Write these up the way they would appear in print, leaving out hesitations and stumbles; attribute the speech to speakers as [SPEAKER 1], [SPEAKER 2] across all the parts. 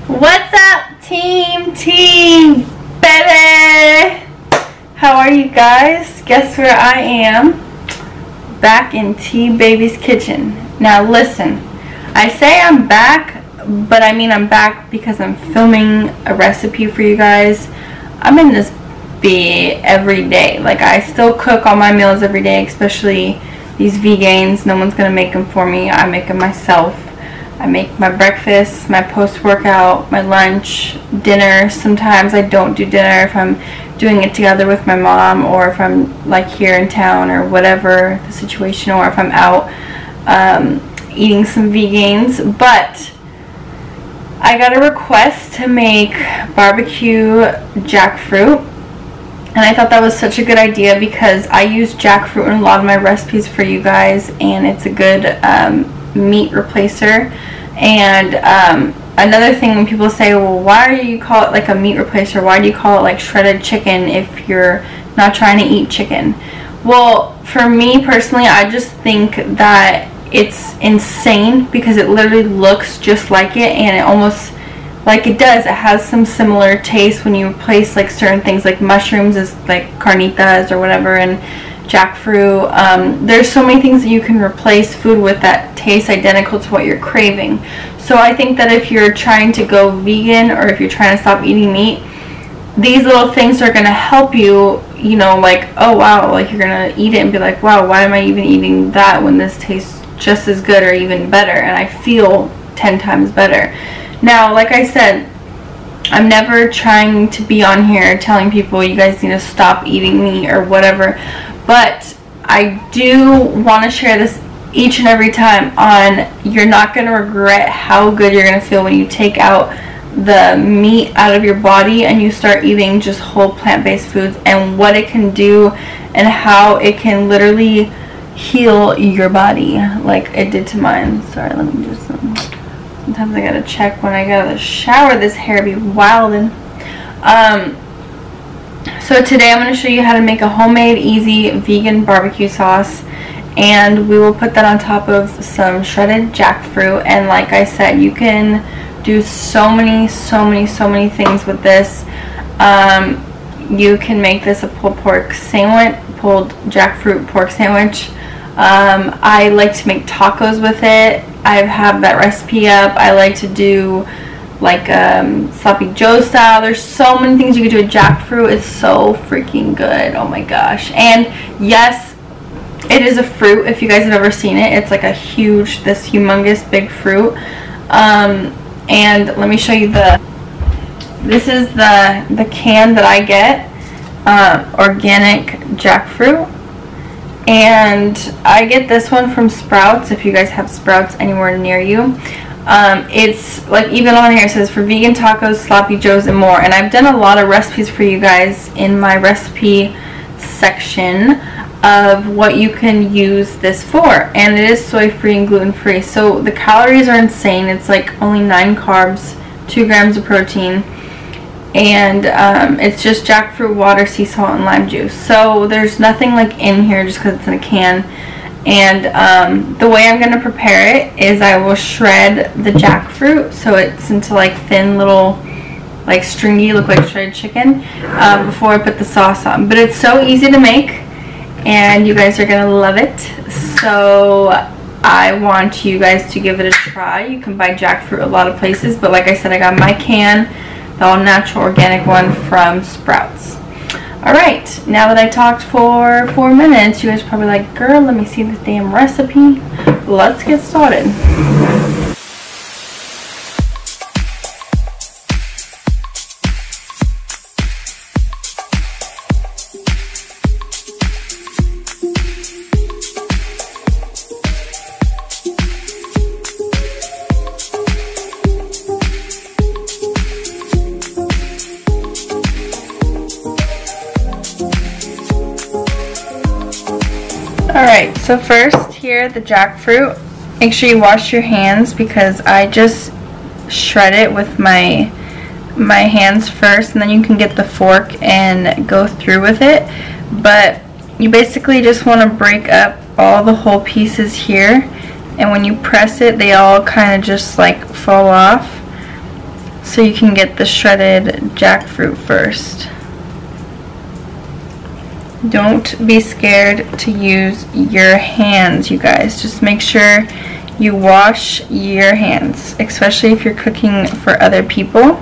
[SPEAKER 1] What's up, Team T, baby? How are you guys? Guess where I am? Back in T Baby's kitchen. Now listen, I say I'm back, but I mean I'm back because I'm filming a recipe for you guys. I'm in this bee every day. Like, I still cook all my meals every day, especially these vegans. No one's gonna make them for me. I make them myself. I make my breakfast, my post-workout, my lunch, dinner. Sometimes I don't do dinner if I'm doing it together with my mom, or if I'm like here in town, or whatever the situation, or if I'm out eating some vegans. But I got a request to make BUISNESS Jackfruit, and I thought that was such a good idea because I use jackfruit in a lot of my recipes for you guys, and it's a good meat replacer. And another thing, when people say, well, why do you call it like a meat replacer, why do you call it like shredded chicken if you're not trying to eat chicken? Well, for me personally, I just think that it's insane because it literally looks just like it, and it almost like it does. It has some similar taste when you replace like certain things, like mushrooms is like carnitas or whatever, and jackfruit. There's so many things that you can replace food with that taste identical to what you're craving. So I think that if you're trying to go vegan, or if you're trying to stop eating meat, these little things are going to help you, you know, like, oh wow, like you're going to eat it and be like, wow, why am I even eating that when this tastes just as good or even better, and I feel 10 times better. Now, like I said, I'm never trying to be on here telling people you guys need to stop eating meat or whatever, but I do want to share this each and every time on, you're not going to regret how good you're going to feel when you take out the meat out of your body and you start eating just whole plant-based foods, and what it can do and how it can literally heal your body like it did to mine. Sorry, let me just sometimes I gotta check when I get out of the shower. This hair be wildin'. So today I'm going to show you how to make a homemade, easy, vegan barbecue sauce, and we will put that on top of some shredded jackfruit. And like I said, you can do so many things with this. You can make this a pulled jackfruit pork sandwich. I like to make tacos with it. I have that recipe up. I like to do like sloppy joe style. There's so many things you can do with jackfruit. It's so freaking good. Oh my gosh. And yes, it is a fruit. If you guys have ever seen it, it's like this humongous big fruit. And let me show you this is the can that I get, organic jackfruit. And I get this one from Sprouts, if you guys have Sprouts anywhere near you. It's like, even on here it says for vegan tacos, sloppy joes, and more. And I've done a lot of recipes for you guys in my recipe section of what you can use this for. And it is soy free and gluten free. So the calories are insane. It's like only 9 carbs, 2 grams of protein. And it's just jackfruit, water, sea salt, and lime juice. So there's nothing like in here just because it's in a can. And the way I'm going to prepare it is I will shred the jackfruit so it's into like thin little, like stringy, look like shredded chicken, before I put the sauce on. But it's so easy to make, and you guys are going to love it. So I want you guys to give it a try. You can buy jackfruit a lot of places, but like I said, I got my can, the all natural organic one from Sprouts. Alright, now that I talked for 4 minutes, you guys are probably like, girl, let me see this damn recipe. Let's get started. Alright, so first here, the jackfruit, make sure you wash your hands because I just shred it with my hands first, and then you can get the fork and go through with it. But you basically just want to break up all the whole pieces here, and when you press it, they all kind of just like fall off. so you can get the shredded jackfruit first. Don't be scared to use your hands, you guys. Just make sure you wash your hands, especially if you're cooking for other people.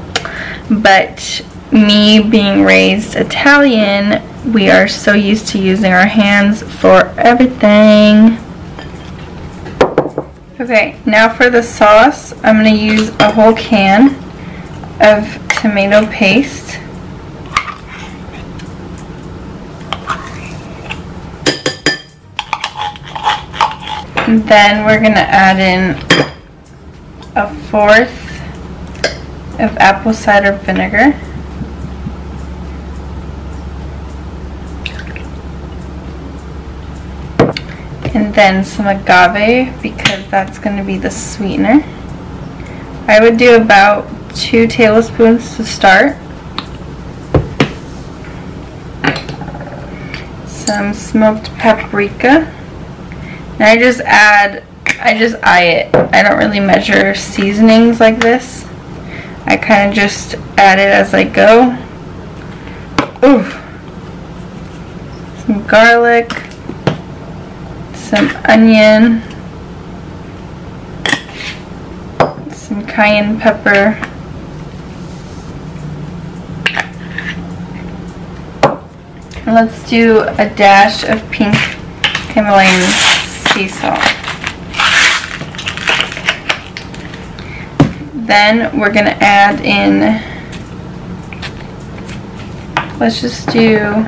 [SPEAKER 1] But me being raised Italian, we are so used to using our hands for everything. Okay, now for the sauce, I'm going to use a whole can of tomato paste. And then we're going to add in a 1/4 of apple cider vinegar. And then some agave, because that's going to be the sweetener. I would do about 2 tablespoons to start. Some smoked paprika. And I just eye it. I don't really measure seasonings like this. I kind of just add it as I go. Ooh. Some garlic. Some onion. Some cayenne pepper. And let's do a dash of pink Himalayan sea salt. Then we're going to add in, let's just do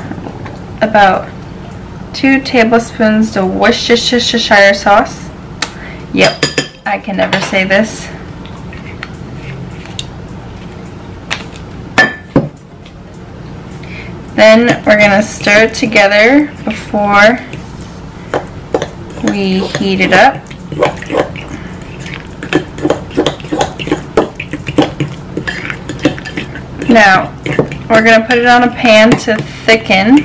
[SPEAKER 1] about 2 tablespoons of Worcestershire sauce. Yep, I can never say this. Then we're going to stir it together before we heat it up. Now, we're going to put it on a pan to thicken,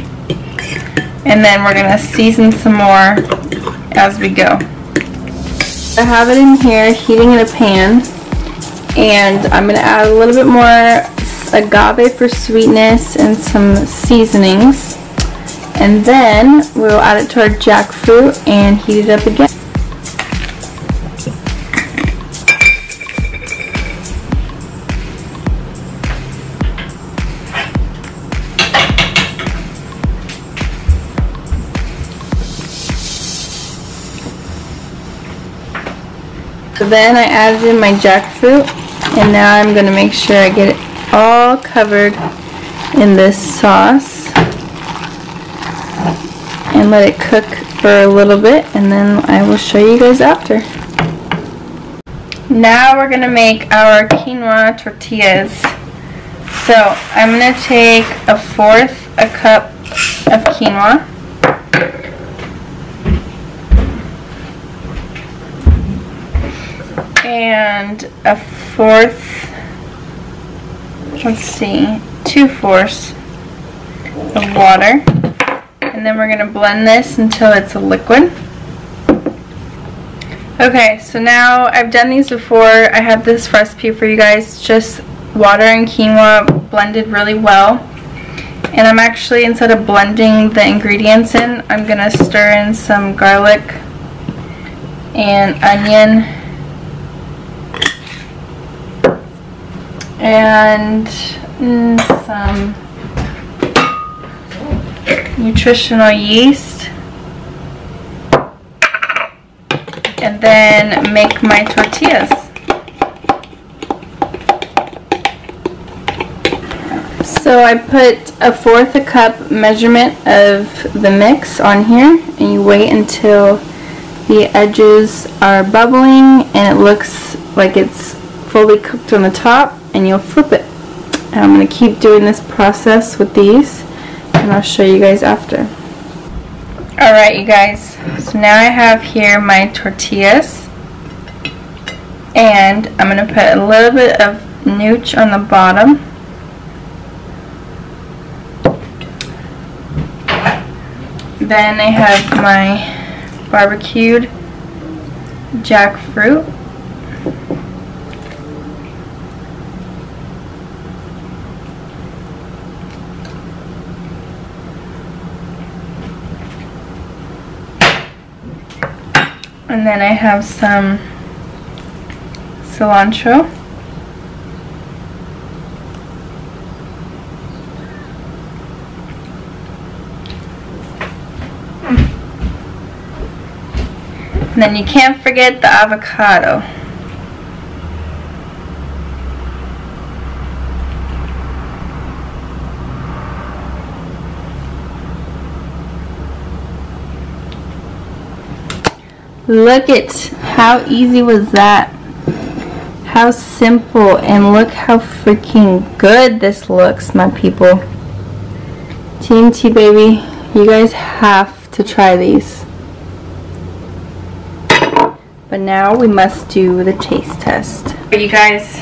[SPEAKER 1] and then we're going to season some more as we go. I have it in here heating in a pan, and I'm going to add a little bit more agave for sweetness and some seasonings, and then we'll add it to our jackfruit and heat it up again. So then I added in my jackfruit, and now I'm going to make sure I get it all covered in this sauce and let it cook for a little bit, and then I will show you guys after. Now we're going to make our quinoa tortillas. So I'm going to take a 1/4 cup of quinoa. And a 1/4, let's see, 2/4 of water. And then we're going to blend this until it's a liquid. Okay, so now I've done these before. I have this recipe for you guys, just water and quinoa blended really well. And I'm actually, instead of blending the ingredients in, I'm going to stir in some garlic and onion and some nutritional yeast, and then make my tortillas. So I put a 1/4 cup measurement of the mix on here, and you wait until the edges are bubbling and it looks like it's fully cooked on the top, and you'll flip it. And I'm going to keep doing this process with these, and I'll show you guys after. Alright, you guys, so now I have here my tortillas, and I'm going to put a little bit of nooch on the bottom. Then I have my barbecued jackfruit. And then I have some cilantro. And then you can't forget the avocado. Look at how easy was that. How simple, and look how freaking good this looks, my people. Team T baby, you guys have to try these. But now we must do the taste test. You guys,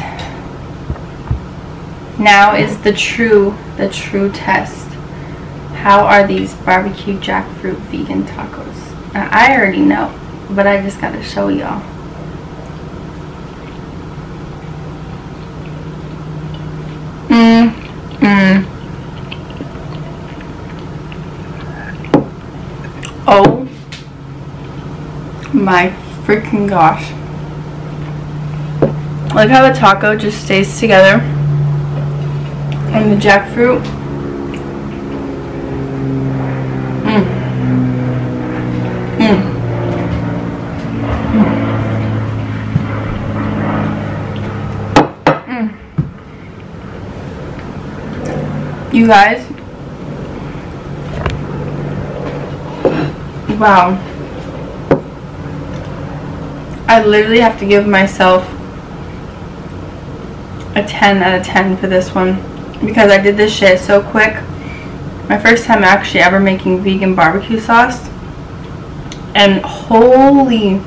[SPEAKER 1] now is the true test. How are these barbecue jackfruit vegan tacos? Now, I already know, but I just gotta show y'all. Oh my freaking gosh. Look how the taco just stays together. And the jackfruit. You guys, wow, I literally have to give myself a 10 out of 10 for this one, because I did this shit so quick. My first time actually ever making vegan barbecue sauce, and holy,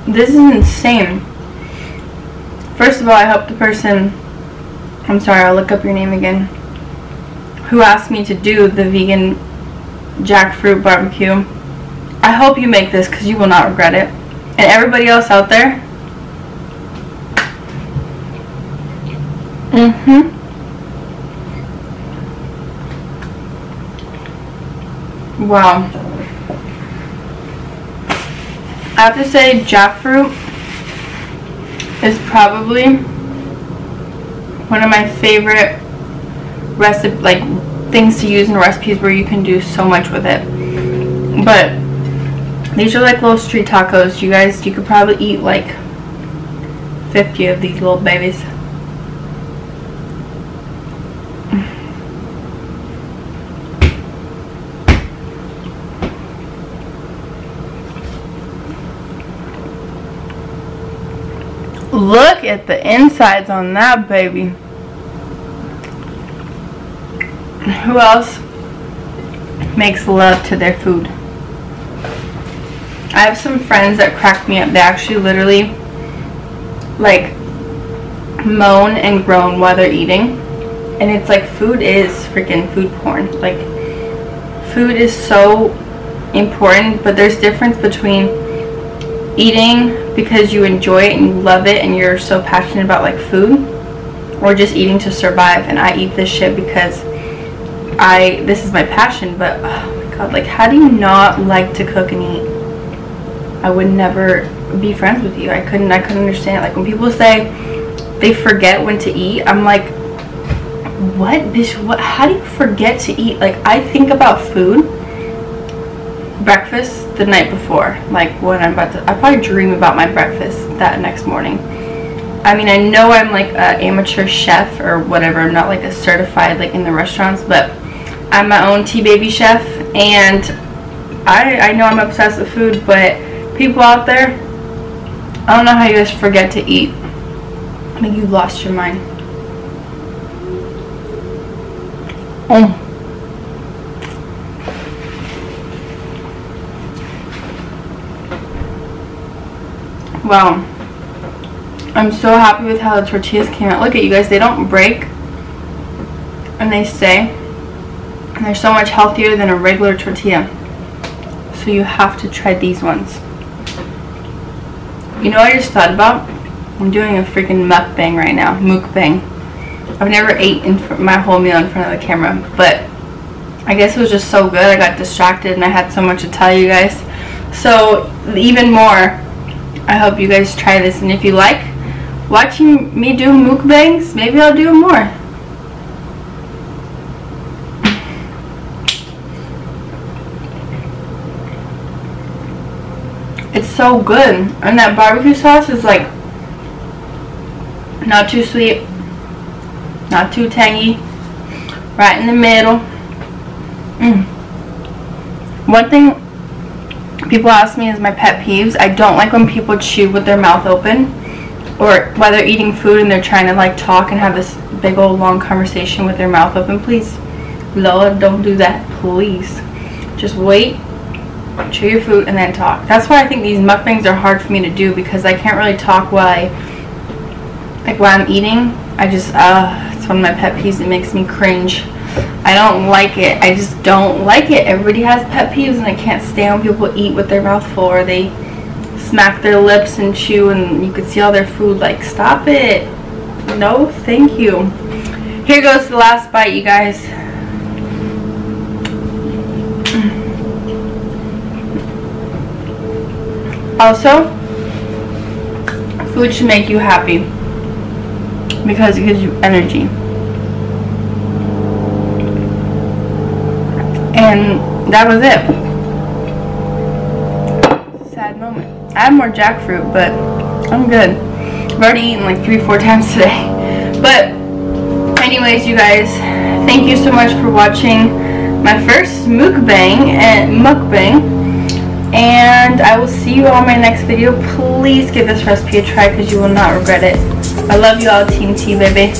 [SPEAKER 1] this is insane. First of all, I hope the person, I'm sorry, I'll look up your name again, who asked me to do the vegan jackfruit barbecue, I hope you make this because you will not regret it. And everybody else out there, wow. I have to say jackfruit is probably one of my favorite things to use in recipes, where you can do so much with it. But these are like little street tacos. You guys, you could probably eat like 50 of these little babies. Look at the insides on that baby. Who else makes love to their food? I have some friends that crack me up. They actually literally like moan and groan while they're eating. And it's like, food is freaking food porn. Like, food is so important, but there's difference between eating because you enjoy it and you love it and you're so passionate about like food, or just eating to survive. And I eat this shit because this is my passion. But oh my god, like, how do you not like to cook and eat? I would never be friends with you. I couldn't understand it. Like, when people say they forget when to eat, I'm like, what? How do you forget to eat? Like, I think about food, breakfast the night before, like when I probably dream about my breakfast that next morning. I mean, I know I'm like an amateur chef or whatever. I'm not like a certified like in the restaurants, but I'm my own T-baby chef, and I know I'm obsessed with food. But people out there, I don't know how you guys forget to eat. I think you lost your mind. Oh. Wow. I'm so happy with how the tortillas came out. Look at you guys, they don't break and they stay. And they're so much healthier than a regular tortilla. So you have to try these ones. You know what I just thought about? I'm doing a freaking mukbang right now. Mukbang. I've never ate my whole meal in front of the camera, but I guess it was just so good. I got distracted and I had so much to tell you guys. So even more, I hope you guys try this, and if you like watching me do mukbangs, maybe I'll do more. It's so good, and that barbecue sauce is like not too sweet, not too tangy, right in the middle. One thing people ask me is my pet peeves. I don't like when people chew with their mouth open, or while they're eating food and they're trying to like talk and have this big old long conversation with their mouth open. Please, Lord, don't do that, please. Just wait, chew your food, and then talk. That's why I think these mukbangs are hard for me to do, because I can't really talk while I'm eating. I just, it's one of my pet peeves. It makes me cringe. I don't like it. I just don't like it. Everybody has pet peeves, and I can't stand when people eat with their mouth full, or they smack their lips and chew and you could see all their food. Like, stop it. No, thank you. Here goes the last bite, you guys. Also, food should make you happy because it gives you energy. And that was it. It's a sad moment. I had more jackfruit, but I'm good. I've already eaten like 3-4 times today. But anyways, you guys, thank you so much for watching my first mukbang. And I will see you on my next video. Please give this recipe a try because you will not regret it. I love you all, Team T, baby.